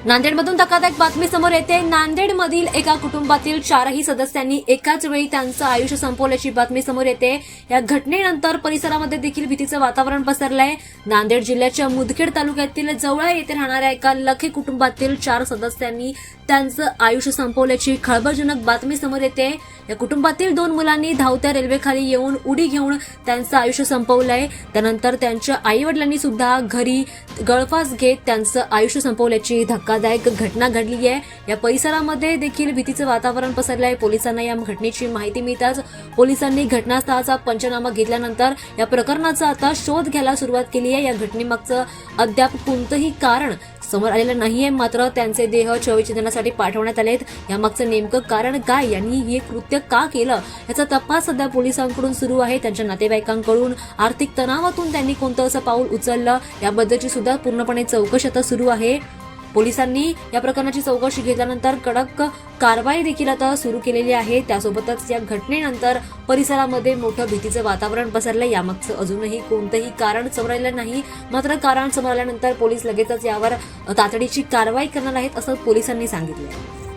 नांदेडमधून धक्कादायक बातमी समोर येते। नांदेडमधील एका कुटुंबातील 4ही सदस्यांनी एकाच वेळी त्यांचं आयुष्य संपवल्याची बातमी समोर येते। या घटनेनंतर परिसरामध्ये देखील भीतीचं वातावरण पसरलंय। नांदेड जिल्ह्याच्या मुदखेड तालुक्यातील जवळा येथे राहणाऱ्या एका लखे कुटुंबातील 4 सदस्यांनी त्यांचं आयुष्य संपवल्याची खळबळजनक बातमी समोर येते। या कुटुंबातील 2 मुलांनी धावत्या रेल्वेखाली येऊन उडी घेऊन त्यांचं आयुष्य संपवलंय। त्यानंतर त्यांच्या आईवडिलांनी सुद्धा घरी गळफास घेत त्यांचं आयुष्य संपवल्याची धक्कादायक घटना घडली आहे। या परिसरामध्ये देखील भीतीचं वातावरण पसरलंय। पोलिसांना या घटनेची माहिती मिळताच पोलिसांनी घटनास्थळाचा पंचनामा घेतल्यानंतर या प्रकरणाचा आता शोध घ्यायला सुरुवात केली आहे। या घटनेमागचं अद्याप कोणतंही कारण समोर आलेलं नाहीये, मात्र त्यांचे देह शवविच्छेदनासाठी पाठवण्यात आलेत। यामागचं नेमकं कारण काय, यांनी हे कृत्य का केलं, याचा तपास सध्या पोलिसांकडून सुरू आहे। त्यांच्या नातेवाईकांकडून आर्थिक तणावातून त्यांनी कोणतं असं पाऊल उचललं याबद्दलची सुद्धा पूर्णपणे चौकशी आता सुरू आहे। पोलिसांनी या प्रकरणाची चौकशी घेतल्यानंतर कडक कारवाई देखील आता सुरू केलेली आहे। त्यासोबतच या घटनेनंतर परिसरामध्ये मोठं भीतीचं वातावरण पसरलंय। यामागचं अजूनही कोणतंही कारण समोर आलेलं नाही, मात्र कारण समोर आल्यानंतर पोलीस लगेचच यावर तातडीची कारवाई करणार आहेत असं पोलिसांनी सांगितलंय।